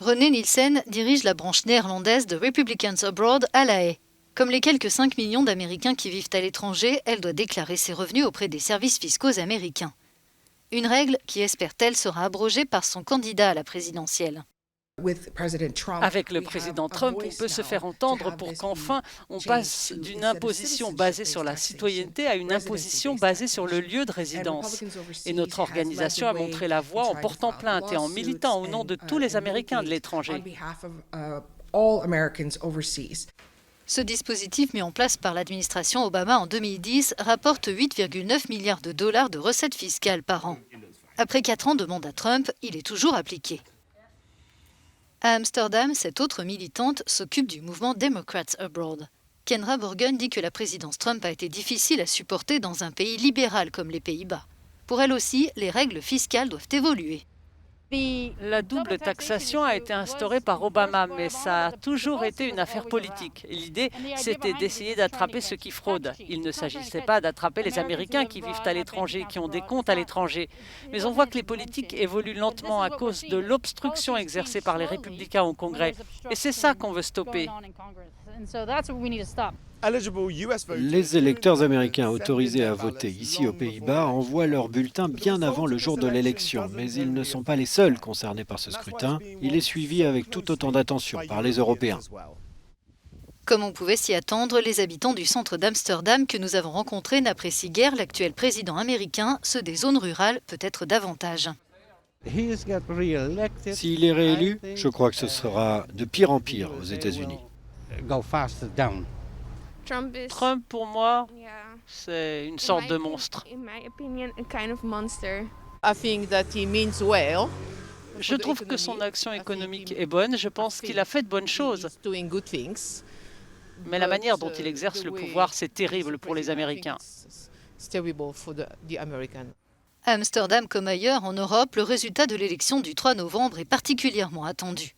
René Nielsen dirige la branche néerlandaise de Republicans Abroad à La Haye. Comme les quelques 5 millions d'Américains qui vivent à l'étranger, elle doit déclarer ses revenus auprès des services fiscaux américains. Une règle qui, espère-t-elle, sera abrogée par son candidat à la présidentielle. Avec le président Trump, on peut se faire entendre pour qu'enfin on passe d'une imposition basée sur la citoyenneté à une imposition basée sur le lieu de résidence. Et notre organisation a montré la voie en portant plainte et en militant au nom de tous les Américains de l'étranger. Ce dispositif mis en place par l'administration Obama en 2010 rapporte 8,9 milliards de dollars de recettes fiscales par an. Après 4 ans de mandat Trump, il est toujours appliqué. À Amsterdam, cette autre militante s'occupe du mouvement Democrats Abroad. Kendra Borgen dit que la présidence Trump a été difficile à supporter dans un pays libéral comme les Pays-Bas. Pour elle aussi, les règles fiscales doivent évoluer. La double taxation a été instaurée par Obama, mais ça a toujours été une affaire politique. L'idée, c'était d'essayer d'attraper ceux qui fraudent. Il ne s'agissait pas d'attraper les Américains qui vivent à l'étranger, qui ont des comptes à l'étranger. Mais on voit que les politiques évoluent lentement à cause de l'obstruction exercée par les républicains au Congrès. Et c'est ça qu'on veut stopper. Les électeurs américains autorisés à voter ici aux Pays-Bas envoient leur bulletin bien avant le jour de l'élection, mais ils ne sont pas les seuls concernés par ce scrutin. Il est suivi avec tout autant d'attention par les Européens. Comme on pouvait s'y attendre, les habitants du centre d'Amsterdam que nous avons rencontrés n'apprécient guère l'actuel président américain, ceux des zones rurales peut-être davantage. S'il est réélu, je crois que ce sera de pire en pire aux États-Unis. Trump, pour moi, c'est une sorte de monstre. Je trouve que son action économique est bonne. Je pense qu'il a fait de bonnes choses. Mais la manière dont il exerce le pouvoir, c'est terrible pour les Américains. À Amsterdam comme ailleurs en Europe, le résultat de l'élection du 3 novembre est particulièrement attendu.